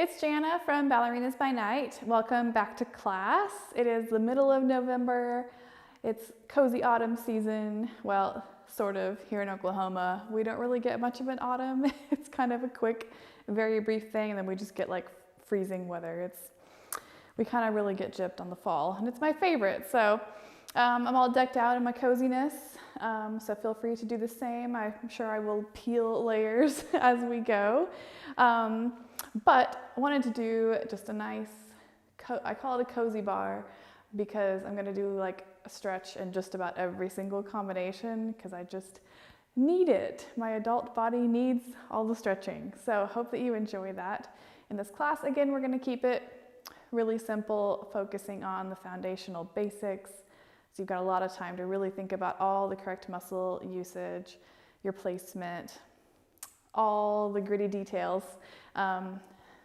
it's Jana from Ballerinas by Night. Welcome back to class. It is the middle of November. It's cozy autumn season. Well, sort of here in Oklahoma. We don't really get much of an autumn. It's kind of a quick, very brief thing, and then we just get like freezing weather. We kind of really get gypped on the fall, and it's my favorite. So I'm all decked out in my coziness, so feel free to do the same. I'm sure I will peel layers as we go. But I wanted to do just a nice, I call it a cozy bar because I'm gonna do like a stretch in just about every single combination because I just need it. My adult body needs all the stretching. So hope that you enjoy that. In this class, again, we're gonna keep it really simple, focusing on the foundational basics. So you've got a lot of time to really think about all the correct muscle usage, your placement, all the gritty details.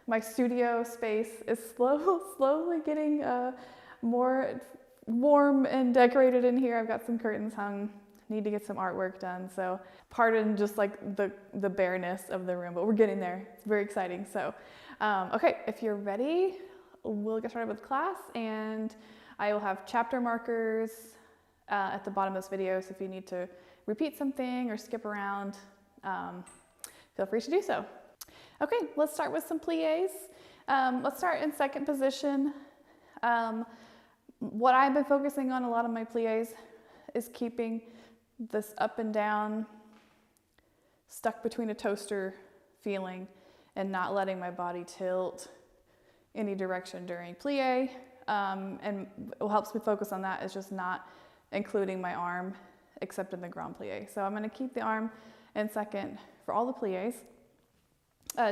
My studio space is slowly getting more warm and decorated in here. I've got some curtains hung, need to get some artwork done. So pardon just like the bareness of the room, but we're getting there. It's very exciting. So, okay, if you're ready, we'll get started with class, and I will have chapter markers at the bottom of this video. So if you need to repeat something or skip around, feel free to do so. Okay, let's start with some plies. Let's start in second position. What I've been focusing on a lot of my plies is keeping this up and down, stuck between a toaster feeling, and not letting my body tilt any direction during plie. And what helps me focus on that is just not including my arm except in the grand plie. So I'm going to keep the arm in second for all the plies.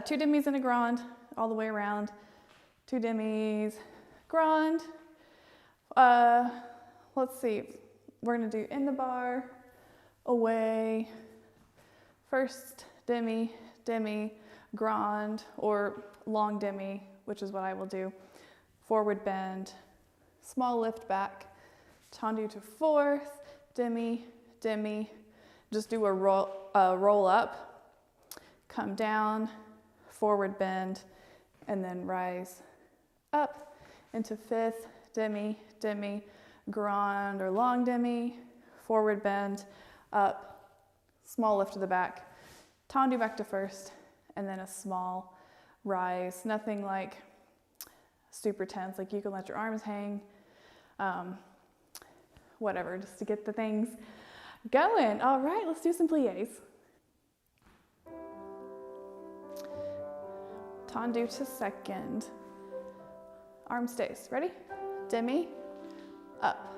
2 demis and a grand all the way around. 2 demis, grand. Let's see, we're going to do in the bar, away, first demi, demi, grand, or long demi, which is what I will do. Forward bend, small lift back, tendu to fourth, demi, demi. Just do a roll up, come down, forward bend, and then rise up into fifth, demi, demi, grand or long demi, forward bend, up, small lift to the back, tendu back to first, and then a small rise. Nothing like super tense, like you can let your arms hang, whatever, just to get the things going. All right, let's do some plies. Tendu to second. Arm stays. Ready? Demi, up.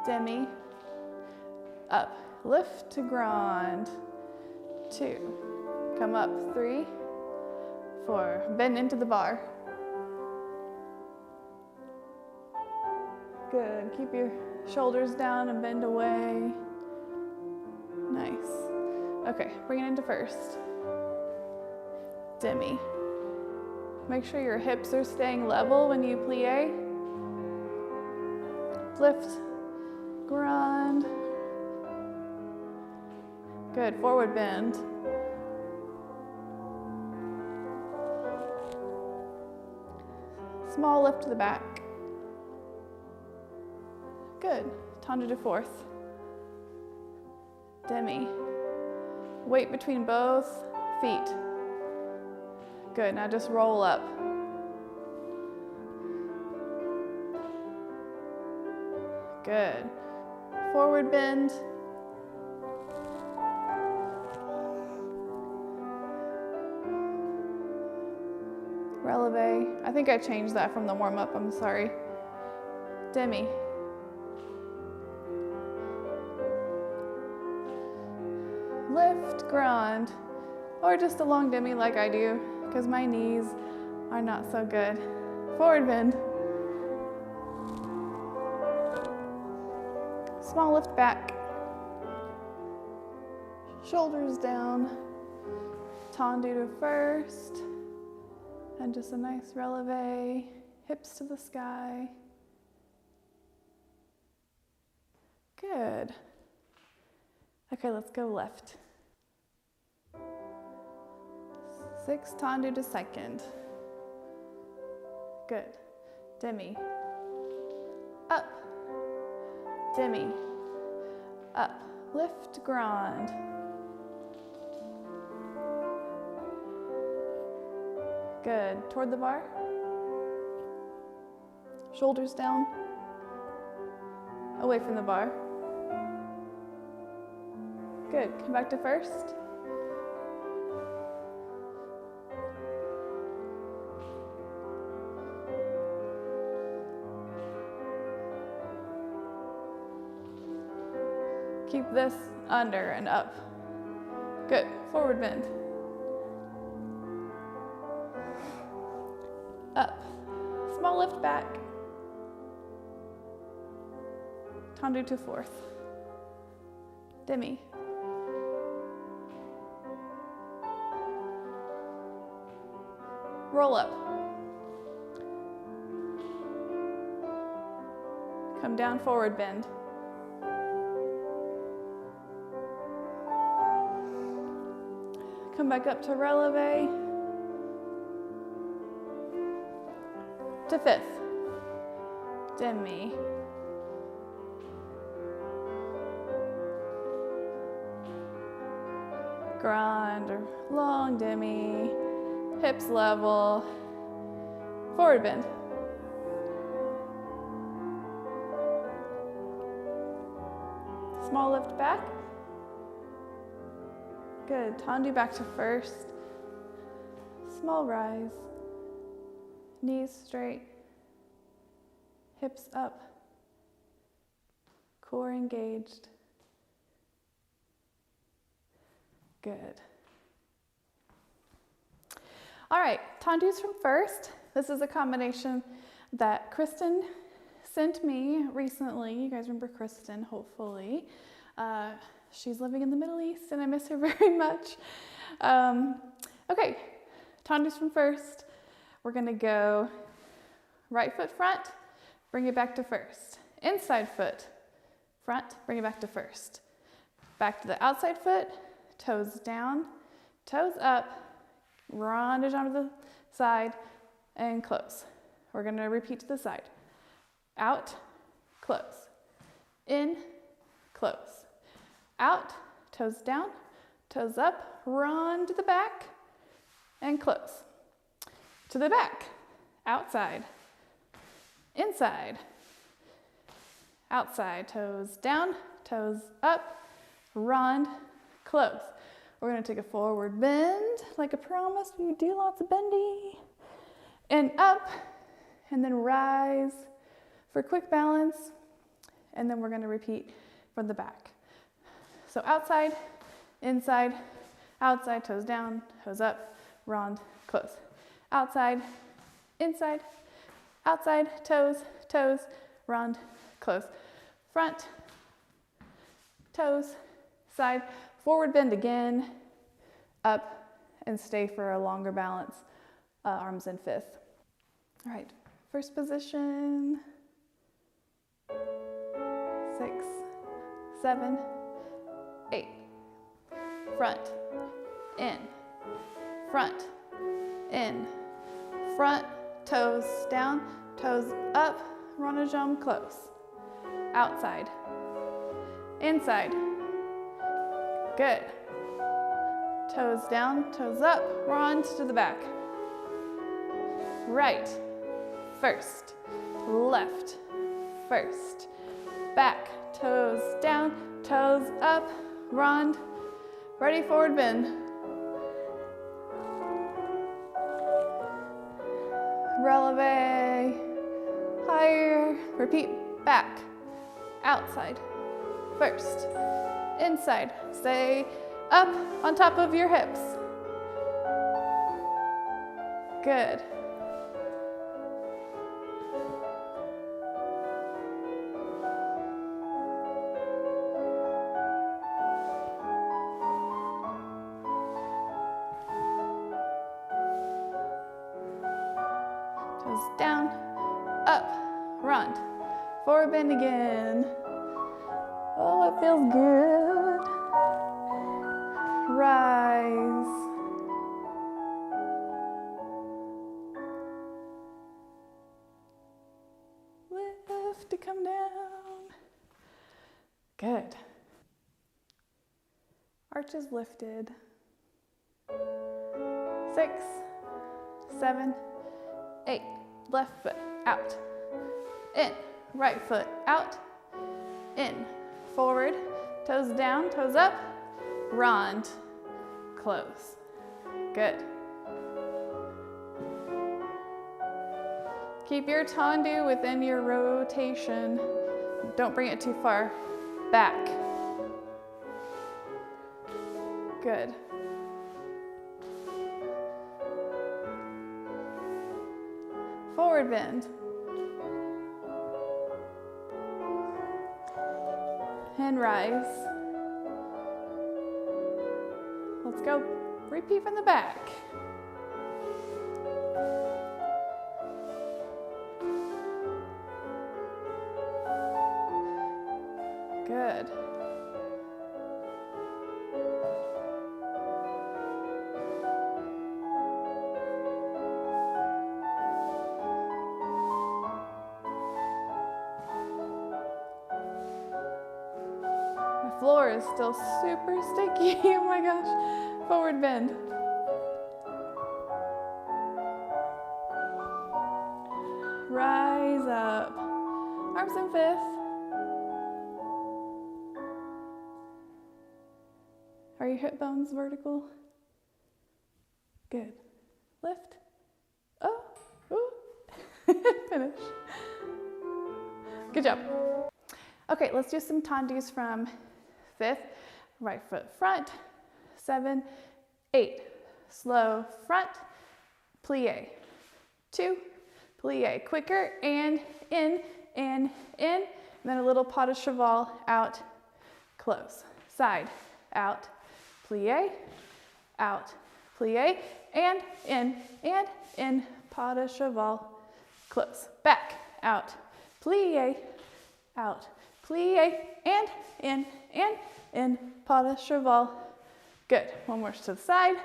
Demi, up. Lift to grand. 2. Come up. 3, 4. Bend into the bar. Good. Keep your shoulders down and bend away. Nice. Okay, bring it into first. Demi. Make sure your hips are staying level when you plie. Lift, grand. Good, forward bend. Small lift to the back. Good, tendu to fourth. Demi. Weight between both feet. Good, now just roll up. Good. Forward bend. Releve. I think I changed that from the warm-up, I'm sorry. Demi. Lift, grand, or just a long demi like I do, because my knees are not so good. Forward bend. Small lift back. Shoulders down. Tendu to first. And just a nice releve. Hips to the sky. Good. Okay, let's go left. 6, tendu to second. Good. Demi. Up. Demi. Up. Lift, grand. Good. Toward the bar. Shoulders down. Away from the bar. Good. Come back to first. Keep this under and up. Good. Forward bend. Up. Small lift back. Tendu to fourth. Demi. Roll up. Come down, forward bend. Come back up to releve. To fifth. Demi. Grand or long demi. Hips level. Forward bend. Small lift back. Good. Tendu back to first. Small rise. Knees straight. Hips up. Core engaged. Good. All right, Tendus from first. This is a combination that Kristen sent me recently. You guys remember Kristen, hopefully. She's living in the Middle East and I miss her very much. Okay, Tendus from first. We're gonna go right foot front, bring it back to first. Inside foot, front, bring it back to first. Back to the outside foot, toes down, toes up, rondage onto the side, and close. We're gonna repeat to the side. Out, close. In, close. Out, toes down, toes up, run to the back, and close. To the back, outside, inside, outside, toes down, toes up, run, close. We're gonna take a forward bend, like I promised we would do lots of bendy. And up, and then rise for quick balance. And then we're gonna repeat from the back. So outside, inside, outside, toes down, toes up, rond, close. Outside, inside, outside, toes, toes, rond, close. Front, toes, side, forward bend again, up, and stay for a longer balance, arms in fifth. All right, first position, 6, 7, 8. Front, in, front, in, front, toes down, toes up, run a jump, close. Outside, inside, good. Toes down, toes up, run to the back. Right, first, left, first, back, toes down, toes up, run, ready, forward bend. Releve, higher, repeat, back, outside, first, inside, stay up on top of your hips. Good. Toes down, up, run, forward bend again. Oh, it feels good. Rise. lift to come down. Good. Arches lifted. 6, 7, 8. Left foot out. In. Right foot out. In. Forward. Toes down, toes up. Rond. Close. Good. Keep your tendu within your rotation. Don't bring it too far back. Good. Forward bend. And rise. Let's go. Repeat from the back. Good. My floor is still super sticky. Oh my gosh. Forward bend. Rise up. Arms in fifth. Are your hip bones vertical? Good. Lift. Oh, ooh. Finish. Good job. Okay, let's do some tendus from fifth. Right foot front. 7, 8. Slow front. Plie. 2. Plie. Quicker and in, in, in. And then a little pas de cheval out. Close. Side. Out. Plie, out, plie, and in, pas de cheval, close, back, out, plie, and in, pas de cheval, good, one more to the side,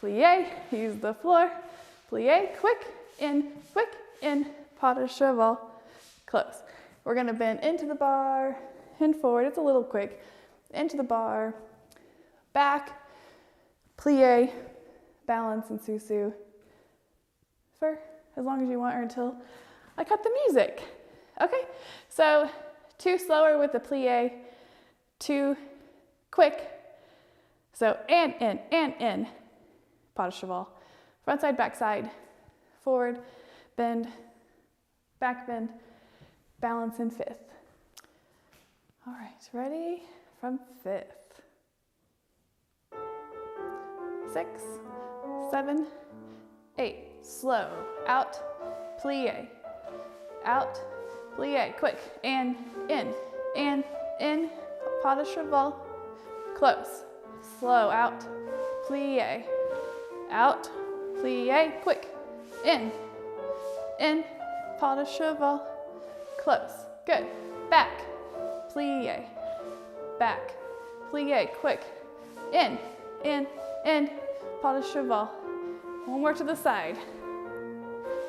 plie, use the floor, plie, quick, in, pas de cheval, close. We're gonna bend into the bar and forward, it's a little quick, into the bar, back, plie, balance, and susu for as long as you want or until I cut the music. Okay, so 2 slower with the plie, 2 quick. So and in, pas de cheval, front side, back side, forward, bend, back bend, balance in fifth. All right, ready? From fifth. 6, 7, 8. Slow. Out. Plie. Out. Plie. Quick. And in. Pas de cheval. Close. Slow. Out. Plie. Out. Plie. Quick. In. Pas de cheval. Close. Good. Back. Plie. Back. Plie. Quick. In. Pas de cheval. One more to the side.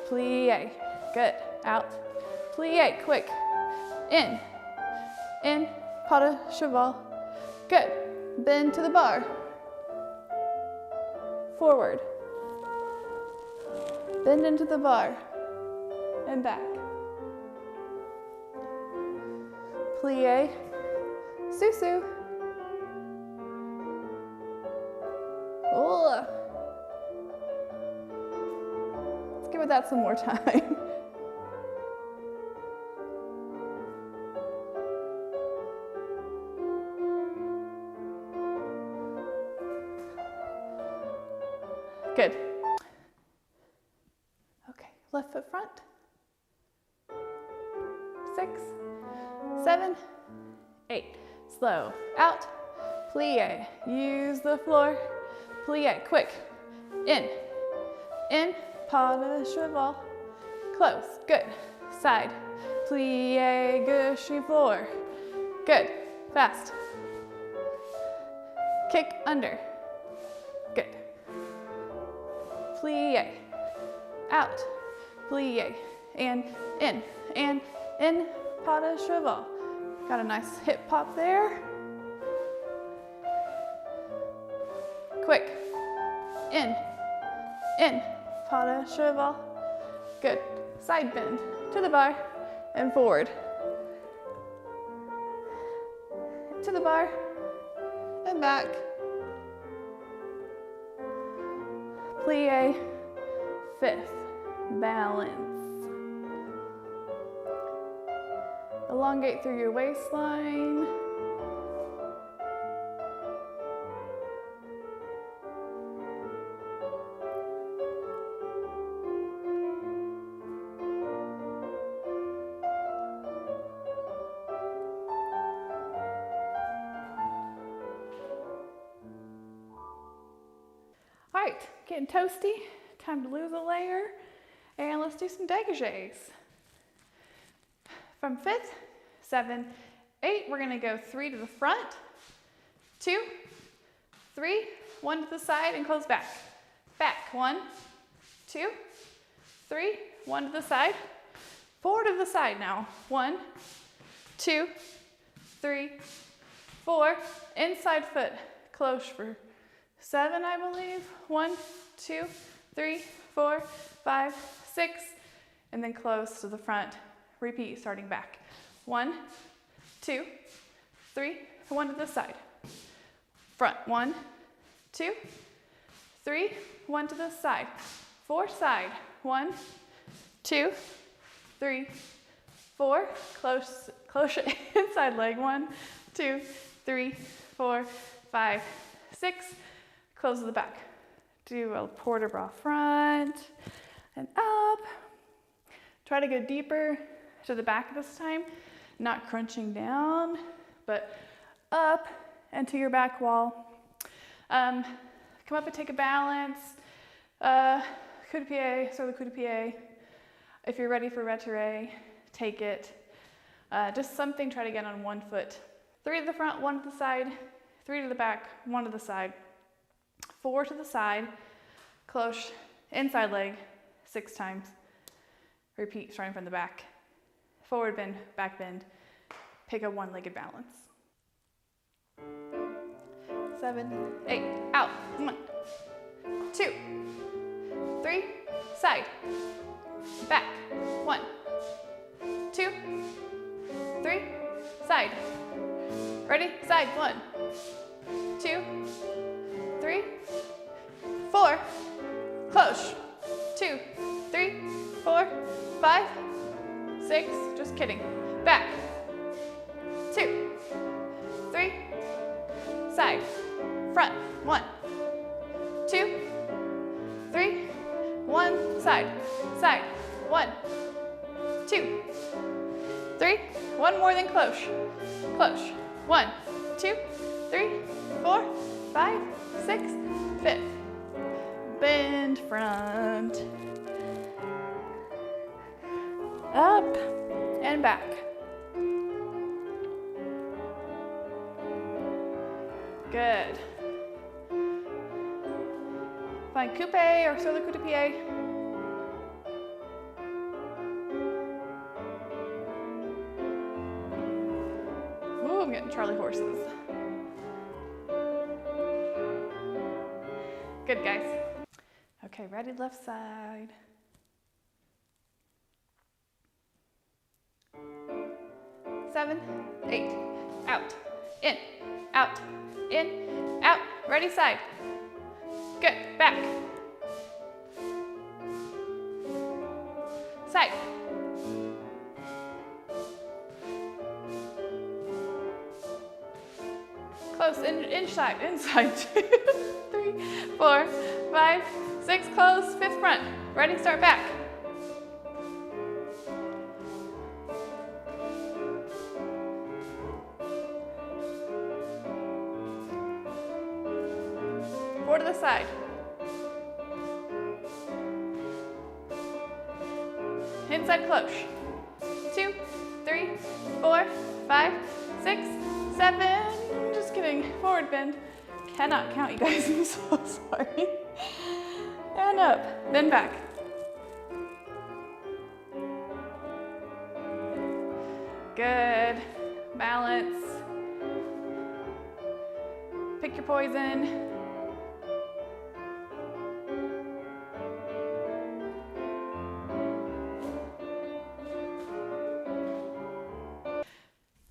Plie. Good. Out. Plie. Quick. In. Pas de cheval. Good. Bend to the bar. Forward. Bend into the bar. And back. Plie. Susu. Oh. Let's give it that some more time. Good. Okay, left foot front. 6, 7, 8. Slow. Out. Plie. Use the floor. Plie, quick, in, pas de cheval, close, good, side, plie, gauche, floor, good, fast, kick under, good, plie, out, plie, and in, pas de cheval. Got a nice hip pop there. Quick, in, pas de cheval. Good, side bend to the bar and forward. To the bar and back. Plie, fifth, balance. Elongate through your waistline. All right, getting toasty. Time to lose a layer. And let's do some degages. From 5th, 7, 8, we're gonna go 3 to the front, 2, 3, 1 to the side and close back. Back, 1, 2, 3, 1 to the side, 4 to the side now. 1, 2, 3, 4, inside foot, close for 7, I believe. 1, 2, 3, 4, 5, 6, and then close to the front. Repeat, starting back. 1, 2, 3, 1 to the side. Front, 1, 2, 3, 1 to the side. 4 side, 1, 2, 3, 4, close inside leg, 1, 2, 3, 4, 5, 6, close to the back. Do a port de bras front and up. Try to go deeper to the back this time, not crunching down, but up and to your back wall. Come up and take a balance. Coup de pied, sur le coup de pied. If you're ready for retiré, take it. Just something, try to get on one foot. 3 to the front, 1 to the side, 3 to the back, 1 to the side, 4 to the side, close, inside leg, 6 times. Repeat, starting from the back. Forward bend, back bend. Pick a one-legged balance. 7, 8, out. 1, 2, 3, side, back. 1, 2, 3, side. Ready? Side, 1, 2, 3, 4, close. 2, 3, 4, 5, 6, just kidding. Back. 2, 3, side, front. 1, 2, 3, 1, side, side. 1, 2, 3, 1 more than close. Close. 1, 2, 3, 4, 5, 6, 5. Bend front. Up and back. Good. Find coupe or sur le coup de pied. Ooh, I'm getting Charlie horses. Good, guys. Okay, ready, left side. Seven, 8, out, in, out, in, out. Ready, side. Good, back. Side. Close, inside, 2, 3, 4, 5, 6, close, 5th front. Ready, start back. To the side. Inside close. 2, 3, 4, 5, 6, 7. Just kidding. Forward bend. Cannot count, you guys. I'm so sorry. And up. Then back. Good. Balance. Pick your poison.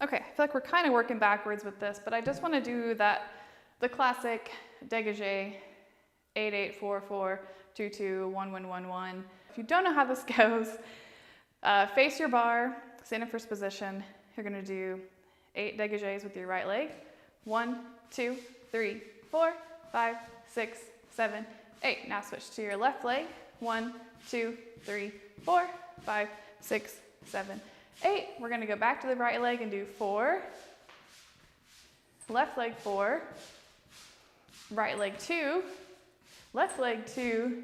Okay, I feel like we're kind of working backwards with this, but I just want to do the classic Degage 8-8-4-4-2-2-1-1-1-1. If you don't know how this goes, face your bar, stand in first position. You're going to do 8 Degages with your right leg. 1, 2, 3, 4, 5, 6, 7, 8. Now switch to your left leg. 1, 2, 3, 4, 5, 6, 7, 8. We're going to go back to the right leg and do 4. Left leg 4. Right leg 2. Left leg 2.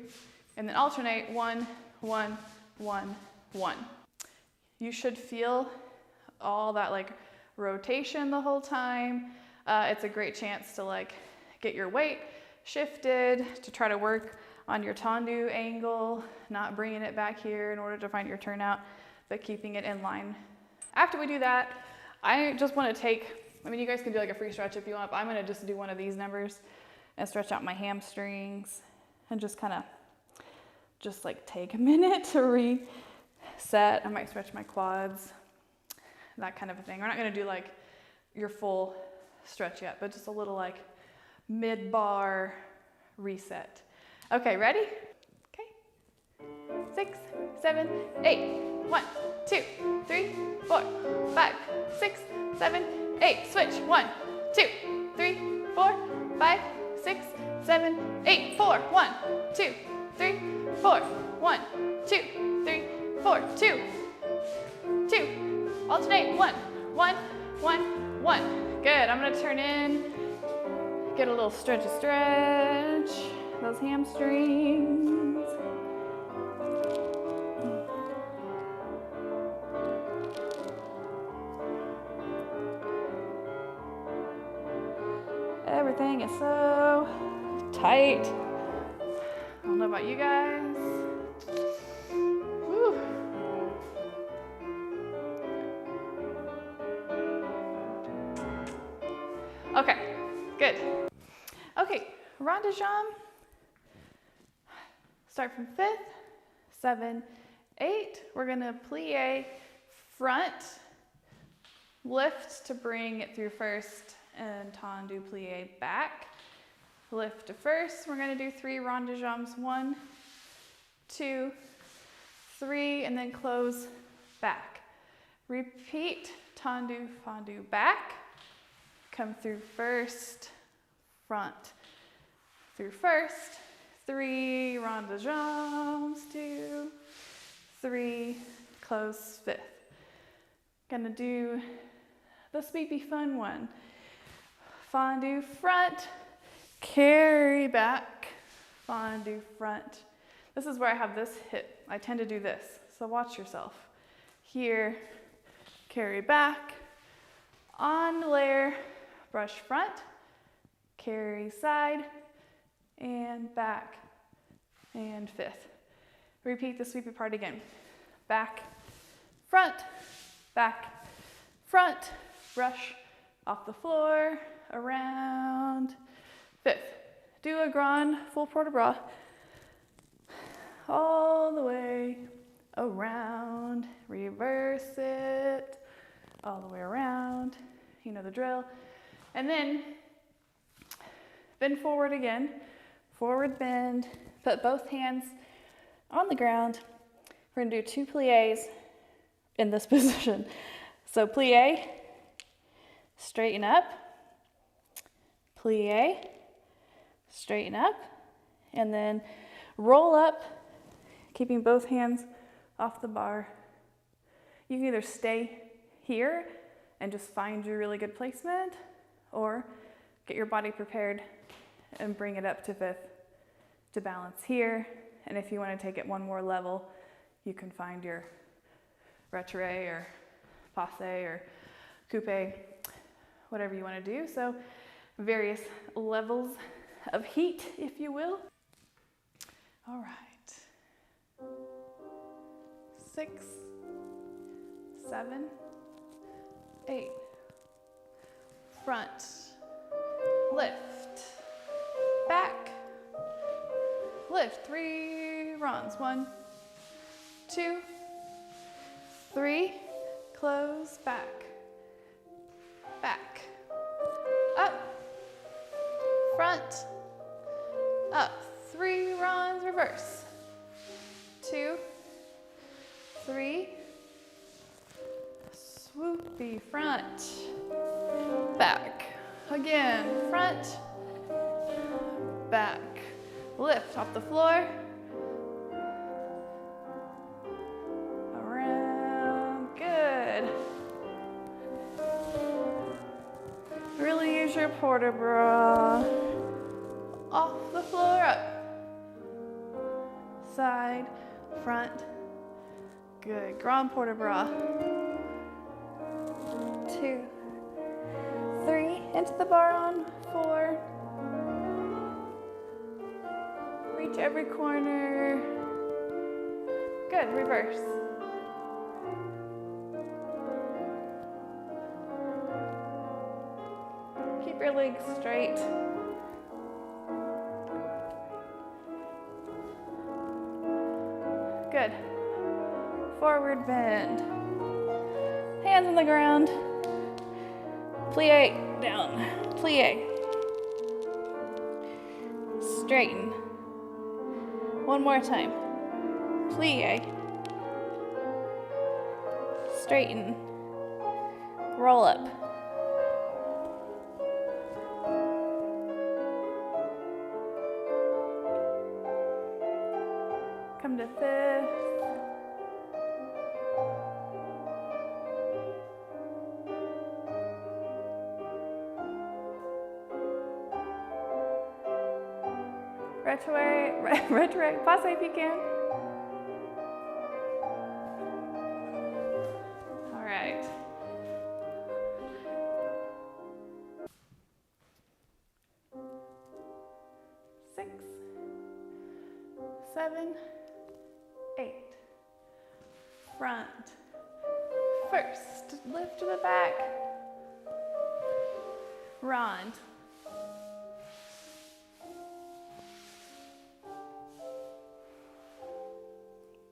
And then alternate 1, 1, 1, 1. You should feel all that like rotation the whole time. It's a great chance to like get your weight shifted, to try to work on your Tendu angle, not bringing it back here in order to find your turnout, but keeping it in line. After we do that, I just want to you guys can do like a free stretch if you want, but I'm going to just do one of these numbers and stretch out my hamstrings and just kind of like take a minute to reset. I might stretch my quads, that kind of a thing. We're not going to do like your full stretch yet, but just a little like mid-bar reset. Okay, ready? Okay. 6, 7, 8. 1, 2, 3, 4, 5, 6, 7, 8. Switch. 1, 2, 3, 4, 5, 6, 7, 8. 4. 1, 2, 3, 4. 1, 2, 3, 4. 2. 2. Alternate. 1, 1, 1, 1. Good. I'm going to turn in. Get a little stretch those hamstrings. Everything is so tight. I don't know about you guys. Whew. Okay, good. Okay, rond de jambe. Start from 5th, 7, 8. We're gonna plie front, lift to bring it through first, and tendu plie back. Lift to first. We're gonna do 3 rond de jambes. 1, 2, 3, and then close back. Repeat, tendu, fondu back. Come through first, front, through first. 3 rond de jambes, 2, 3, close 5th. Gonna do the sweepy fun one. Fondu front, carry back, fondu front. This is where I have this hip. I tend to do this, so watch yourself. Here, carry back, on layer, brush front, carry side, and back, and 5th. Repeat the sweepy part again. Back, front, brush off the floor, around, 5th. Do a grand full port de bras, all the way around, reverse it, all the way around, you know the drill. And then bend forward again, forward bend, put both hands on the ground. We're gonna do 2 plies in this position. So plie, straighten up, plie, straighten up, and then roll up, keeping both hands off the bar. You can either stay here and just find your really good placement, or get your body prepared and bring it up to 5th to balance here. And if you want to take it one more level, you can find your retrait or passe or coupe, whatever you want to do. So various levels of heat, if you will. All right. 6, 7, 8. Front, lift, back, lift. 3 runs. 1, 2, 3. Close, back, back, up, front, up. 3 runs, reverse. 2, 3. Swoopy, front, back. Again, front, back. Lift off the floor. Around, good. Really use your port bras. Off the floor, up. Side, front, good. Grand port bras. 2, 3, into the bar on 4. Reach every corner. Good, reverse. Keep your legs straight. Good. Forward bend. Hands on the ground. Plie down. Plie. Straighten. One more time. Plie. Straighten. Roll up. Come to 5th. Retro, passe if you can. All right. Six, 7, 8. Front. First, lift to the back. Round.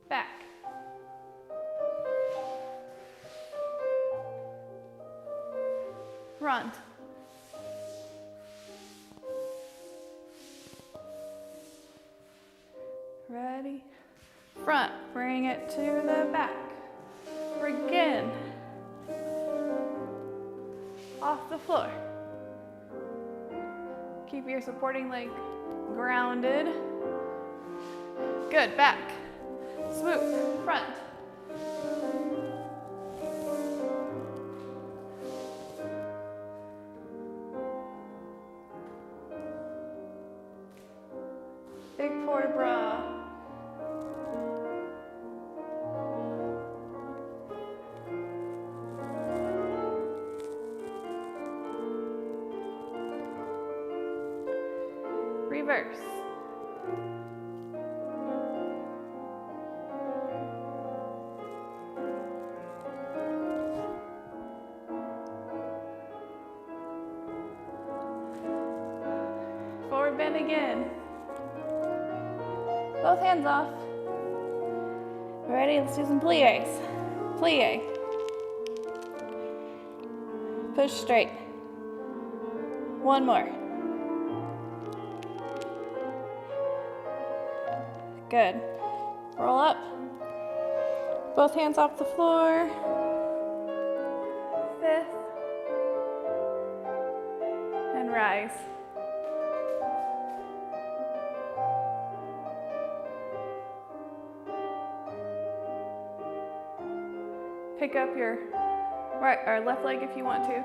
Back. Run. Ready? Front, bring it to the back. Again. Off the floor. Keep your supporting leg grounded. Good, back. Swoop, front. Big port bras. Reverse. Forward bend again. Both hands off. Ready? Let's do some plies. Plie. Push straight. One more. Good. Roll up. Both hands off the floor. 5th. And rise. Pick up your right or left leg if you want to.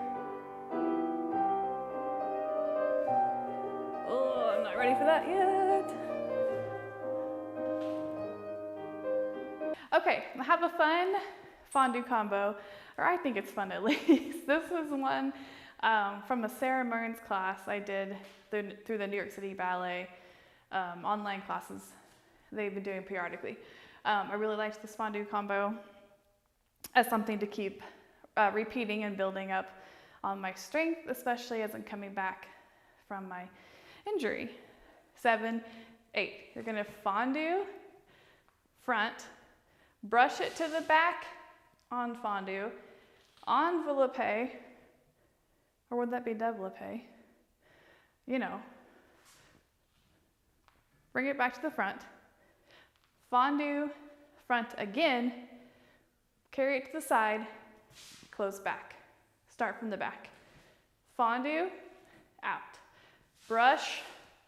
Oh, I'm not ready for that yet. Okay, have a fun Fondu Combo, or I think it's fun at least. This was one from a Sarah Mern's class I did through the New York City Ballet online classes they've been doing periodically. I really liked this Fondu Combo as something to keep repeating and building up on my strength, especially as I'm coming back from my injury. 7, 8. You're gonna fondu, front, brush it to the back on fondu, envelope, or would that be développé? You know. Bring it back to the front. Fondu, front again, carry it to the side, close back. Start from the back. Fondu, out. Brush,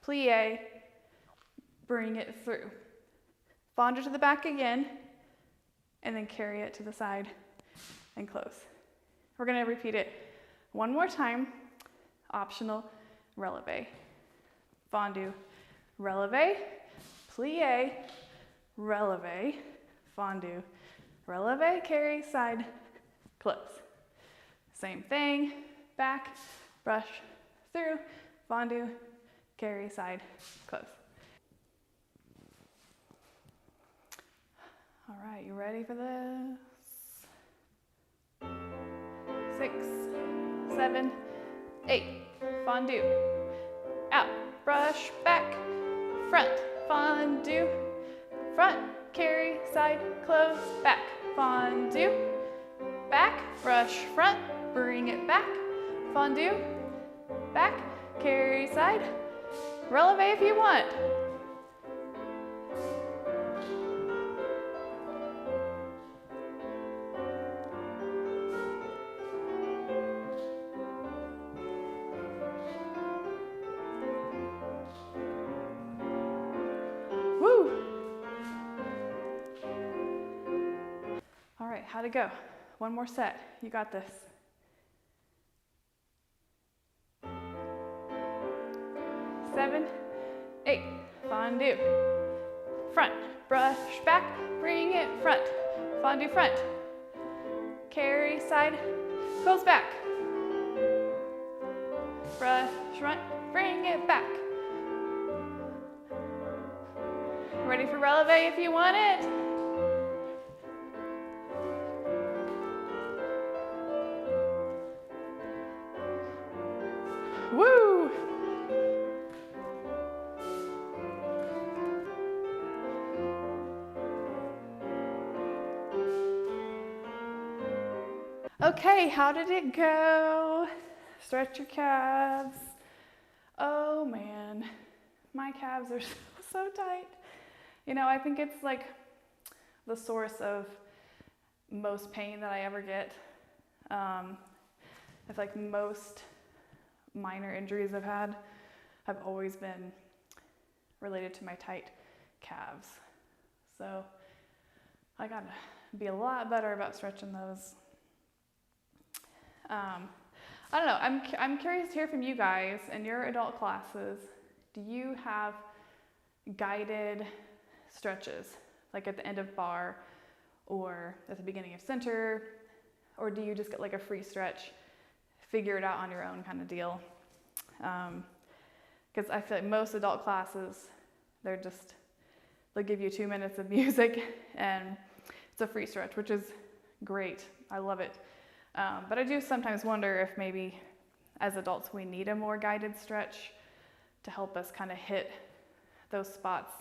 plie, bring it through. Fondu to the back again, and then carry it to the side and close. We're gonna repeat it one more time. Optional, releve. Fondu, releve, plie, releve, fondu, releve, carry, side, close. Same thing, back, brush, through, fondu, carry, side, close. All right, you ready for this? 6, 7, 8, fondu, out, brush, back, front, fondu, front, carry, side, close, back, fondu, back, brush, front, bring it back, fondu, back, carry, side, releve if you want. All right, how'd it go? One more set. You got this. 7, 8, fondu. Front, brush back, bring it front. Fondu front. Carry side, close back. Brush front, bring it back. Ready for releve if you want it. Woo! Okay, how did it go? Stretch your calves. Oh man, my calves are so tight. You know, I think it's like the source of most pain that I ever get. I feel like most minor injuries I've had have always been related to my tight calves. So I gotta be a lot better about stretching those. I don't know, I'm curious to hear from you guys in your adult classes. Do you have guided stretches, like at the end of bar or at the beginning of center, or do you just get like a free stretch, figure it out on your own kind of deal? Because I feel like most adult classes, they'll give you 2 minutes of music and it's a free stretch, which is great. I love it. But I do sometimes wonder if maybe as adults we need a more guided stretch to help us kind of hit those spots,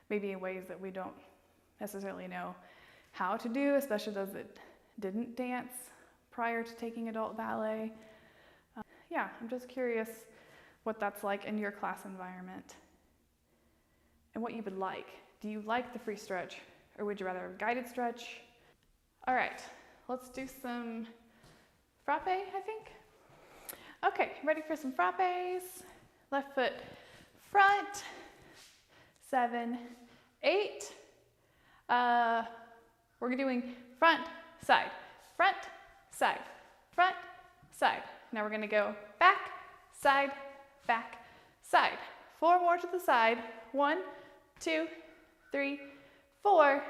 maybe in ways that we don't necessarily know how to do, especially those that didn't dance prior to taking adult ballet. Yeah, I'm just curious what that's like in your class environment and what you would like. Do you like the free stretch or would you rather a guided stretch? All right, let's do some frappe, I think. Okay, ready for some frappes? Left foot front, 7, 8. We're doing front, side, front, side, front, side. Now we're gonna go back, side, back, side. 4 more to the side. 1, 2, 3, 4.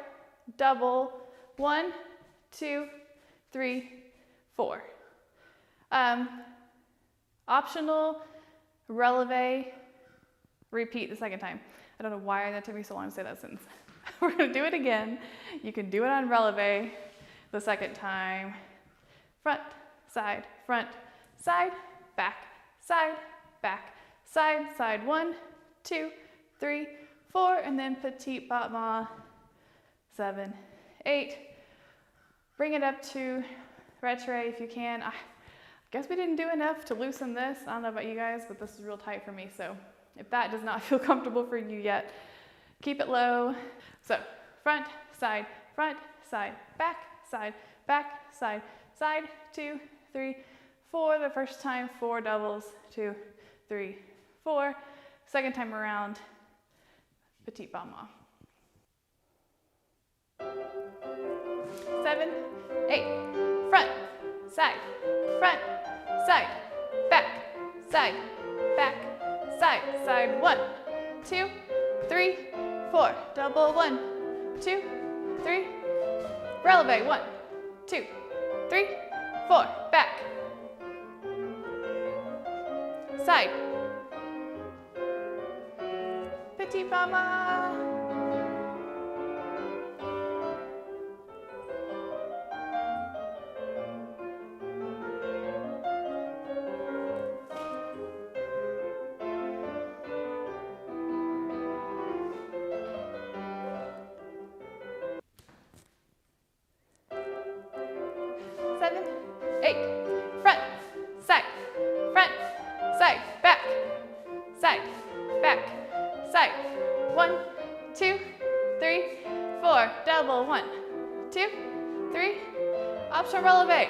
Double. 1, 2, 3, 4. Optional, releve, repeat the second time. I don't know why that took me so long to say that sentence. We're gonna do it again. You can do it on releve the second time. front, side, back, side, back, side, side. 1, 2, 3, 4, and then petit battement. 7, 8. Bring it up to retrait if you can. I guess we didn't do enough to loosen this. I don't know about you guys, but this is real tight for me. So if that does not feel comfortable for you yet, keep it low. So front, side, back, side, side. 2, 3, 4. The first time, 4 doubles. 2, 3, 4. Second time around, petit battement. 7, 8. Front, side, back, side, side. 1, 2, 3, 4. Double. 1, 2, 3. Releve. 1, 2, 3, 4. Back. Side. Petit battement. Back, side. 1, 2, 3, 4. Double. 1, 2, 3. Option releve.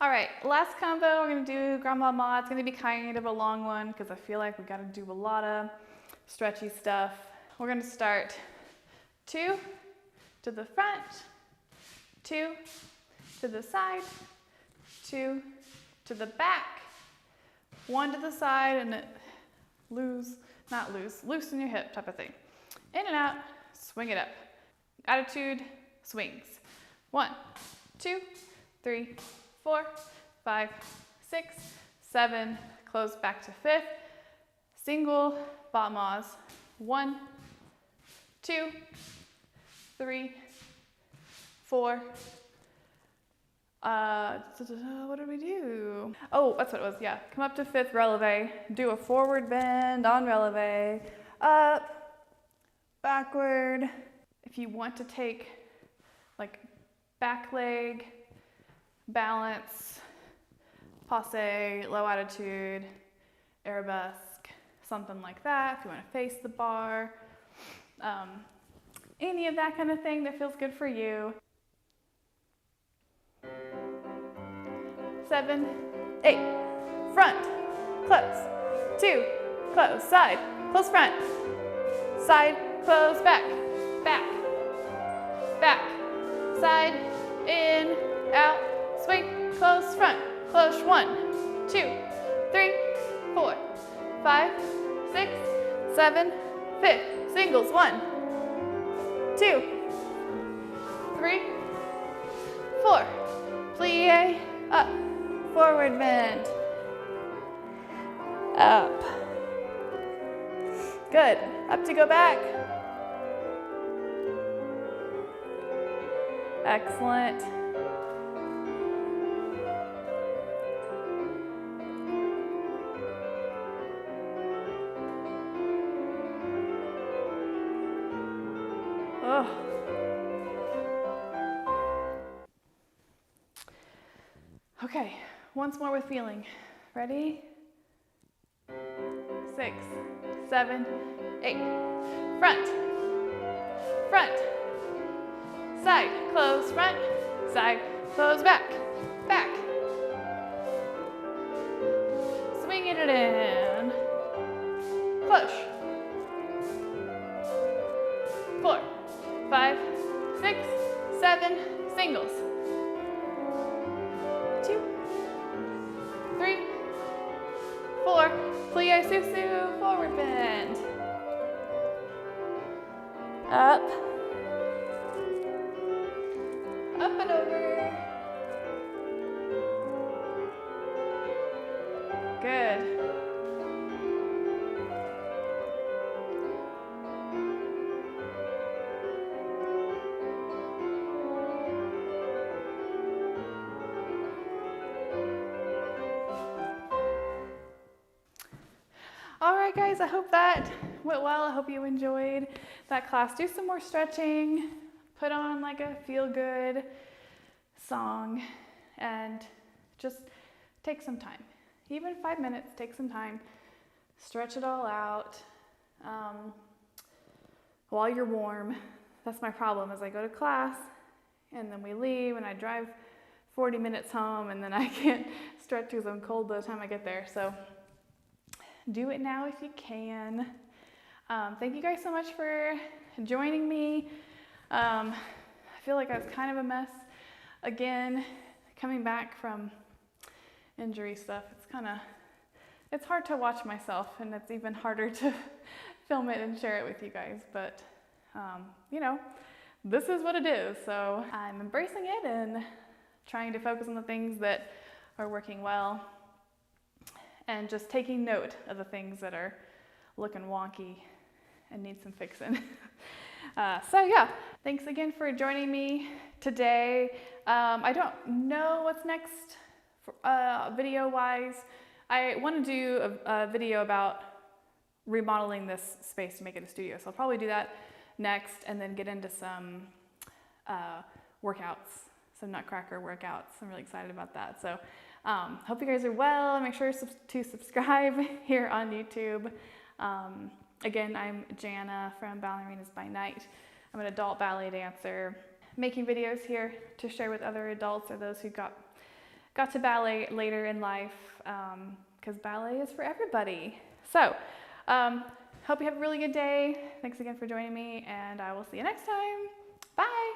All right, last combo, we're gonna do grand battement. It's gonna be kind of a long one because I feel like we gotta do a lot of stretchy stuff. We're gonna start 2 to the front, 2 to the side, 2 to the back, 1 to the side, and it loosen your hip type of thing. In and out, swing it up. Attitude swings. 1, 2, 3, 4, 5, 6, 7, close back to 5th, single battements. 1, 2, 3, 4. What did we do? Oh, that's what it was, yeah. Come up to 5th, releve. Do a forward bend on releve. Up, backward. If you want to take like back leg, balance, passe, low attitude, arabesque, something like that. If you want to face the bar, any of that kind of thing that feels good for you. 7, 8, front, close, 2, close, side, close front, side, close, back, back, back, side, in, out, swing, close front, close. 1, 2, 3, 4, 5, 6, 7, 5th, singles. 1, 2, 3, 4, plie, up, forward bend, up, good, up to go back, excellent. Oh. Okay, once more with feeling. Ready? 6, 7, 8. Front, front, side, close, front, side, close, back, back. Swinging it in. Push. 4, 5, 6, 7, singles. 2, 3, 4, plie Okay, Susu, forward bend. Up. Up and over. Good. All right, guys, I hope that went well. I hope you enjoyed that class. Do some more stretching, put on like a feel-good song, and just take some time. Even 5 minutes, take some time. Stretch it all out while you're warm. That's my problem, is I go to class, and then we leave, and I drive 40 minutes home, and then I can't stretch because I'm cold by the time I get there. So do it now if you can. Thank you guys so much for joining me. I feel like I was kind of a mess again, coming back from injury stuff. It's hard to watch myself, and it's even harder to film it and share it with you guys, but you know, this is what it is. So I'm embracing it and trying to focus on the things that are working well, and just taking note of the things that are looking wonky and need some fixing. So yeah, thanks again for joining me today. I don't know what's next video-wise. I want to do a video about remodeling this space to make it a studio, so I'll probably do that next, and then get into some workouts, some nutcracker workouts. I'm really excited about that. So hope you guys are well. Make sure to subscribe here on YouTube. Again, I'm Jana from Ballerinas by Night. I'm an adult ballet dancer, making videos here to share with other adults or those who got to ballet later in life, because ballet is for everybody. So hope you have a really good day. Thanks again for joining me, and I will see you next time. Bye.